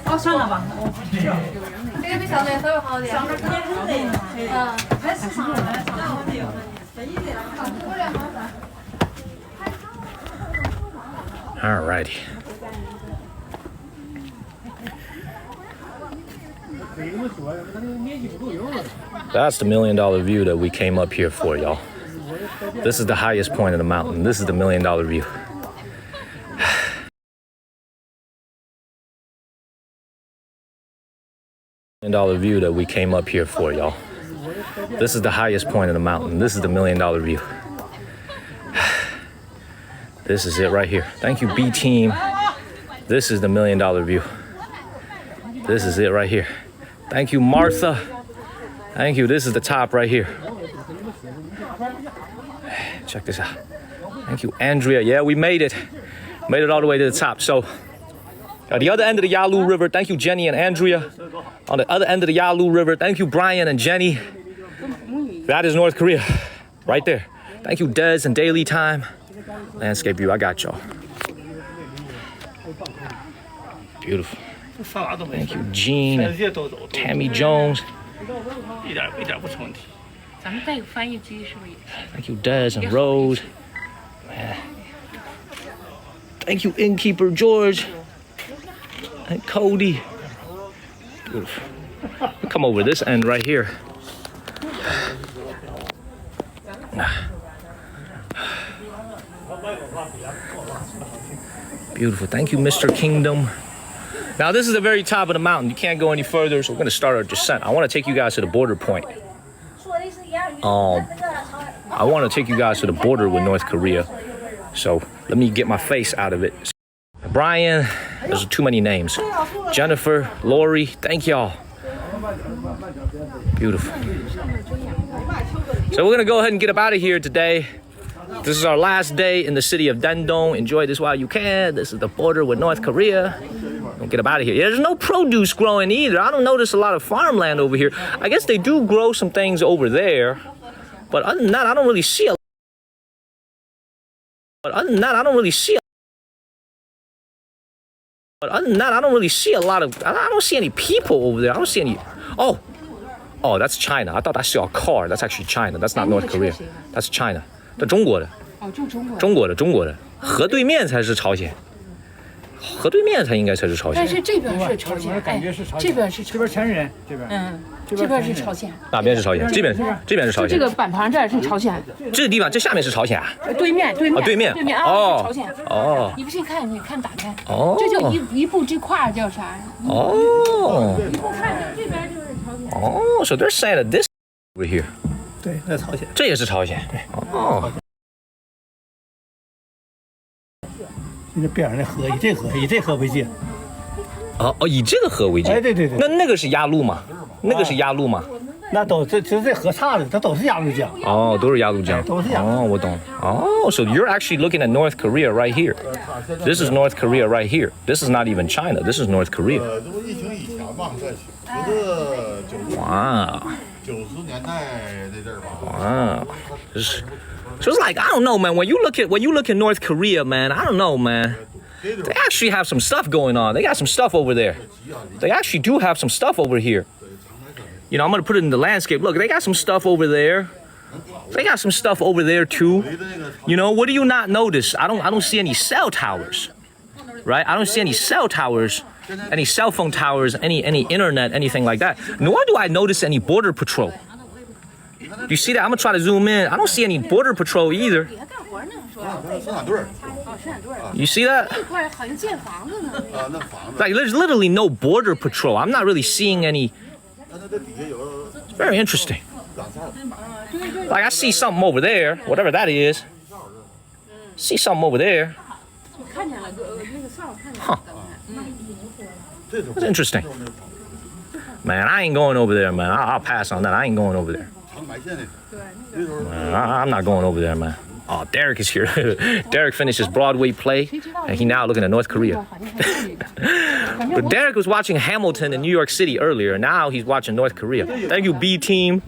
哦，算了吧。这个比上面稍微好点。上面更很累。还是上面好点。All righty. That's the $1 million view that we came up here for, y'all. This is the highest point of the mountain. This is the $1 million view. $1 million view that we came up here for, y'all. This is the highest point of the mountain. This is the $1 million view. This is it right here. Thank you, B team. This is the $1 million view. This is it right here. Thank you, Martha. Thank you. This is the top right here. Check this out. Thank you, Andrea. Yeah, we made it. Made it all the way to the top. So, at the other end of the Yalu River, thank you, Jenny and Andrea. On the other end of the Yalu River, thank you, Brian and Jenny. That is North Korea, right there. Thank you, Des and Daily Time. Landscape view, I got y'all. Beautiful. Thank you, Jean and Tammy Jones. Thank you, Des and Rose. Man. Thank you, Innkeeper George and Cody. Beautiful. We'll come over this end right here. Beautiful. Thank you, Mr. Kingdom. Now, this is the very top of the mountain. You can't go any further, so we're going to start our descent. I want to take you guys to the border point. I want to take you guys to the border with North Korea. So let me get my face out of it. Brian, there's too many names. Jennifer, Lori, thank y'all. Beautiful. So we're going to go ahead and get up out of here today. This is our last day in the city of Dandong. Enjoy this while you can. This is the border with North Korea. We'll get up out of here. Yeah, there's no produce growing either. I don't notice a lot of farmland over here. I guess they do grow some things over there. But other than that, I don't really see a lot of... I don't see any people over there. I don't see any... Oh, that's China. I thought I saw a car. That's actually China. That's not North Korea. That's China. 这中国的。中国的。河对面才是朝鲜。河对面它应该才是朝鲜。但是这边是朝鲜，感觉是朝鲜。这边是这边全是人，这边。这边是朝鲜。哪边是朝鲜？这边是朝鲜。这个板旁这儿是朝鲜。这个地方这下面是朝鲜啊？对面啊，对面啊，是朝鲜。哦。你不信看，你看打开。哦。这就一步之跨叫啥？哦。一步看这边就是朝鲜。哦，so they're saying that this over here。对，那朝鲜。这也是朝鲜。对。哦。这边上那河，以这河为界。以这个河为界。哎，对。那个是鸭绿吗？那个是鸭绿吗？那都这河岔的，它都是鸭绿江。都是鸭绿江。都是鸭绿。我懂。So you're actually looking at North Korea right here. This is North Korea right here. This is not even China. This is North Korea. 疫情以前吧，在哇。90年代那阵儿吧。哇。So it's like I don't know, man. When you look at North Korea, man, I don't know, man. They actually have some stuff going on. They got some stuff over there. They actually do have some stuff over here. You know, I'm gonna put it in the landscape. Look, they got some stuff over there. They got some stuff over there too. You know, what do you not notice? I don't see any cell towers, right? I don't see any cell towers, any cell phone towers, any internet, anything like that. Nor do I notice any border patrol. You see that? I'm gonna try to zoom in. I don't see any border patrol either. You see that? Like there's literally no border patrol. I'm not really seeing any. It's very interesting. Like I see something over there, whatever that is. See something over there. Huh. That's interesting. Man, I ain't going over there, man. I'll pass on that. I ain't going over there. Man, I'm not going over there, man. Oh, Derek is here. Derek finished his Broadway play, and he's now looking at North Korea. But Derek was watching Hamilton in New York City earlier. Now he's watching North Korea. Thank you, B team.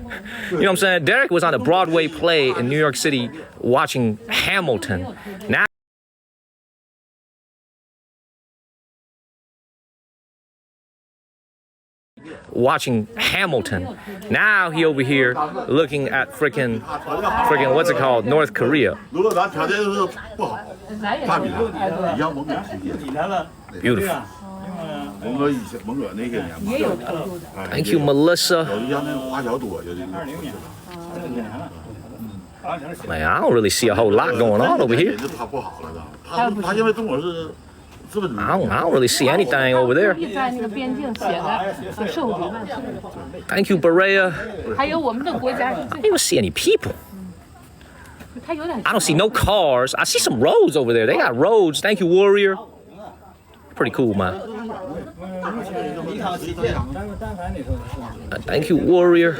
You know what I'm saying? Derek was on a Broadway play in New York City watching Hamilton. Now watching Hamilton. Now he over here looking at freaking what's it called? North Korea. Beautiful. Thank you, Melissa. Man, I don't really see a whole lot going on over here. I don't really see anything over there. Thank you, Berea. I don't even see any people. I don't see no cars. I see some roads over there. They got roads. Thank you, Warrior. Pretty cool, man. Thank you, Warrior.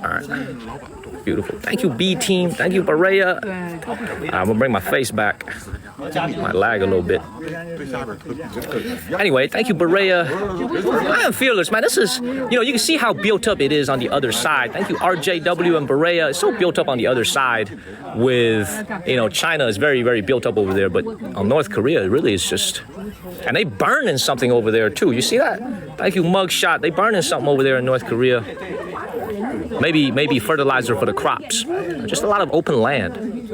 All right. Beautiful. Thank you, B team. Thank you, Berea. I'm gonna bring my face back. Might lag a little bit. Anyway, thank you, Berea. I am fearless, man. This is, you can see how built up it is on the other side. Thank you, RJW and Berea. It's so built up on the other side with, China is very, very built up over there. But on North Korea, it really is just, and they burning something over there too. You see that? Thank you, Mugshot. They burning something over there in North Korea. Maybe fertilizer for the crops. Just a lot of open land. It'd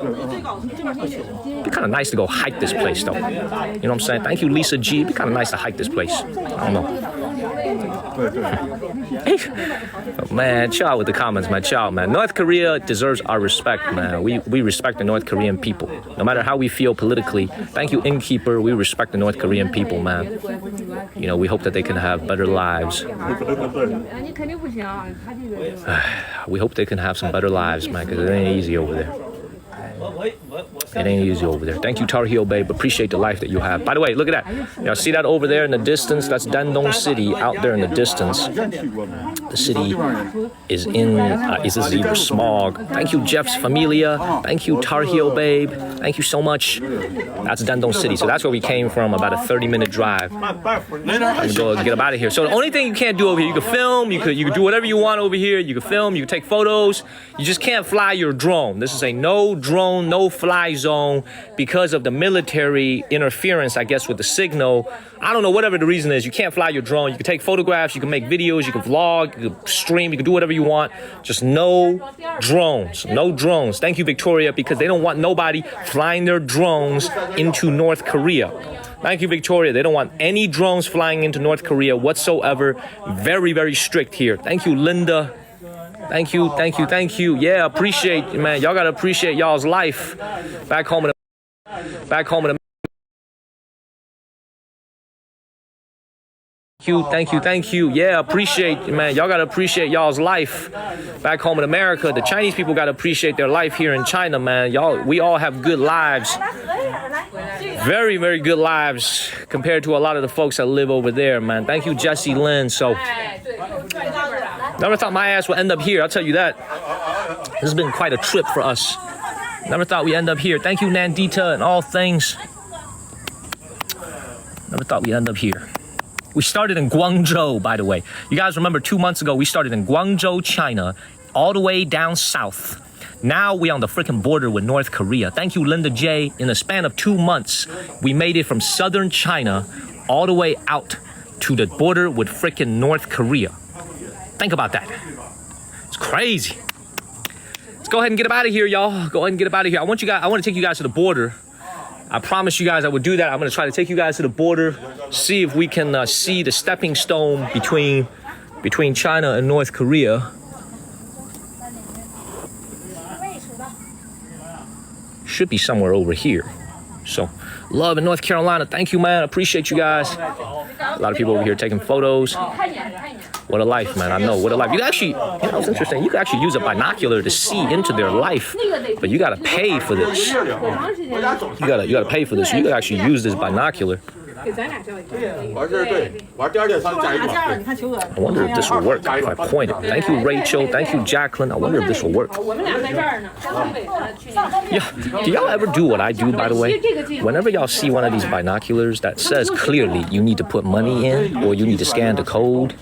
be kind of nice to go hike this place, though. You know what I'm saying? Thank you, Lisa G. It'd be kind of nice to hike this place. I don't know. Man, chill out with the comments, man. Chill out, man. North Korea deserves our respect, man. We respect the North Korean people. No matter how we feel politically. Thank you, Innkeeper. We respect the North Korean people, man. We hope that they can have better lives. We hope they can have some better lives, man, because it ain't easy over there. It ain't easy over there. Thank you, Tar Heel Babe. Appreciate the life that you have. By the way, look at that. See that over there in the distance? That's Dandong City out there in the distance. The city is in, is either smog. Thank you, Jeff's Familia. Thank you, Tar Heel Babe. Thank you so much. That's Dandong City. So that's where we came from, about a 30-minute drive. I'm gonna go get up out of here. So the only thing you can't do over here, you can film, you can do whatever you want over here. You can film, you can take photos. You just can't fly your drone. This is a no drone, no fly zone. zone because of the military interference, I guess, with the signal. I don't know, whatever the reason is. You can't fly your drone. You can take photographs, you can make videos, you can vlog, you can stream, you can do whatever you want. Just no drones. No drones. Thank you, Victoria, because they don't want nobody flying their drones into North Korea. Thank you, Victoria. They don't want any drones flying into North Korea whatsoever. Very, very strict here. Thank you, Linda. Thank you, thank you, thank you. Yeah, appreciate, man. Y'all gotta appreciate y'all's life back home in America. Thank you, thank you. Yeah, appreciate, man. Y'all gotta appreciate y'all's life back home in America. The Chinese people gotta appreciate their life here in China, man. We all have good lives. Very, very good lives compared to a lot of the folks that live over there, man. Thank you, Jesse Lynn. So, never thought my ass would end up here. I'll tell you that. This has been quite a trip for us. Never thought we'd end up here. Thank you, Nandita, and all things. Never thought we'd end up here. We started in Guangzhou, by the way. You guys remember 2 months ago, we started in Guangzhou, China, all the way down south. Now we're on the freaking border with North Korea. Thank you, Linda J. In the span of 2 months, we made it from southern China all the way out to the border with freaking North Korea. Think about that. It's crazy. Let's go ahead and get up out of here, y'all. Go ahead and get up out of here. I want to take you guys to the border. I promise you guys I would do that. I'm going to try to take you guys to the border, see if we can see the stepping stone between China and North Korea. Should be somewhere over here. So, love in North Carolina. Thank you, man. Appreciate you guys. A lot of people over here taking photos. What a life, man. I know. What a life. You can actually, it's interesting. You can actually use a binocular to see into their life, but you got to pay for this. You gotta pay for this. You can actually use this binocular. I wonder if this will work if I point it. Thank you, Rachel. Thank you, Jacqueline. I wonder if this will work. Yeah. Do y'all ever do what I do, by the way? Whenever y'all see one of these binoculars that says clearly you need to put money in or you need to scan the code,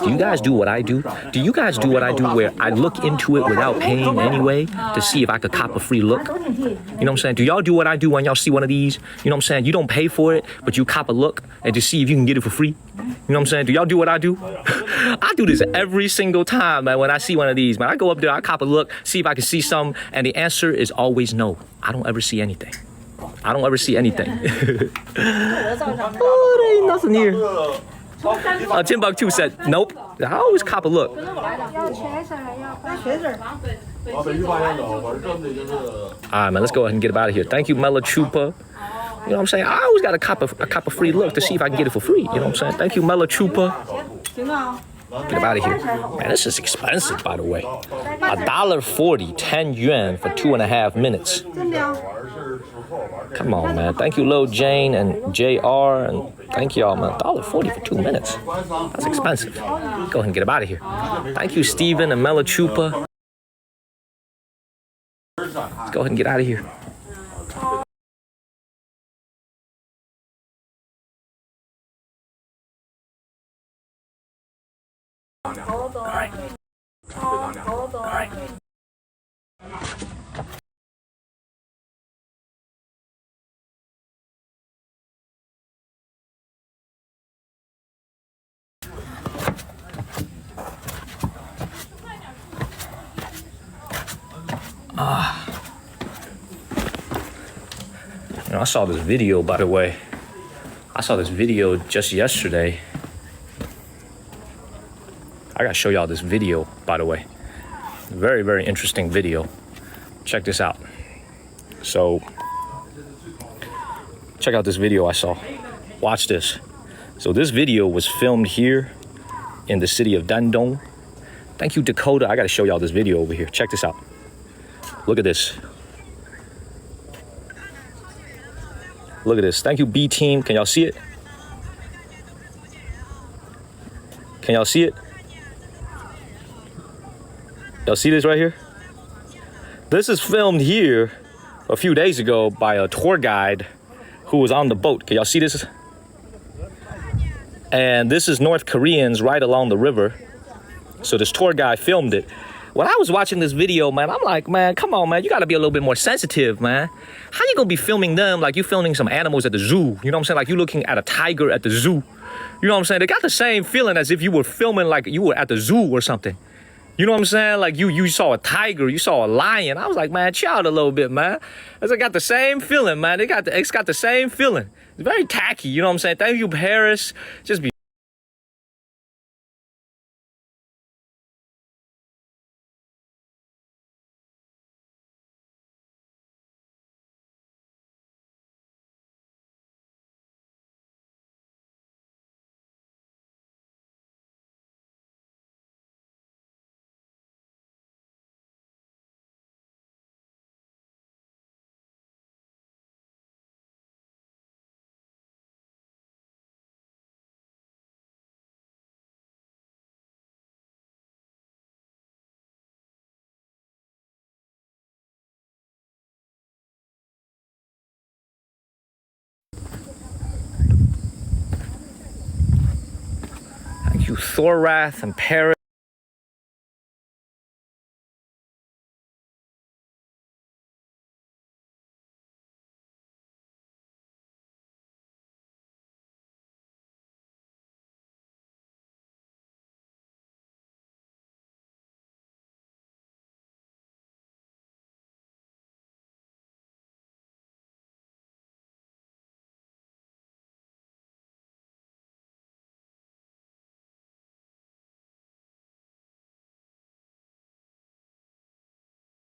do you guys do what I do? Do you guys do what I do where I look into it without paying anyway to see if I could cop a free look? You know what I'm saying? Do y'all do what I do when y'all see one of these? You know what I'm saying? You don't pay for it, but you cop a look and to see if you can get it for free. You know what I'm saying? Do y'all do what I do? I do this every single time, man, when I see one of these, man. I go up there, I cop a look, see if I can see some, and the answer is always no. I don't ever see anything. I don't ever see anything. Oh, there ain't nothing here. Timbuktu said, nope. I always cop a look. All right, man, let's go ahead and get up out of here. Thank you, Mela Chupa. You know what I'm saying? I always got to cop a free look to see if I can get it for free. You know what I'm saying? Thank you, Mela Chupa. Get up out of here. Man, this is expensive, by the way. $1.40, 10 yuan for 2.5 minutes. Come on, man. Thank you, Lil Jane and JR, and thank y'all, man. $1.40 for 2 minutes. That's expensive. Go ahead and get up out of here. Thank you, Steven and Mela Chupa. Let's go ahead and get out of here. All right. All right. You know, I saw this video, by the way. I saw this video just yesterday. I gotta show y'all this video, by the way. Very, very interesting video. Check this out. So, check out this video I saw. Watch this. So this video was filmed here in the city of Dandong. Thank you, Dakota. I gotta show y'all this video over here. Check this out. Look at this. Look at this. Thank you, B team. Can y'all see it? Can y'all see it? Y'all see this right here? This is filmed here a few days ago by a tour guide who was on the boat. Can y'all see this? And this is North Koreans right along the river. So this tour guide filmed it. when I was watching this video, man, I'm like, man, come on, man, you gotta be a little bit more sensitive, man. How you gonna be filming them like you filming some animals at the zoo? You know what I'm saying? Like you looking at a tiger at the zoo. You know what I'm saying? They got the same feeling as if you were filming like you were at the zoo or something. You know what I'm saying? Like you saw a tiger, you saw a lion. I was like, man, chill out a little bit, man. It's got the same feeling, man. It's got the same feeling. It's very tacky, you know what I'm saying? Thank you, Paris. Just be thank you, Thorath and Paris.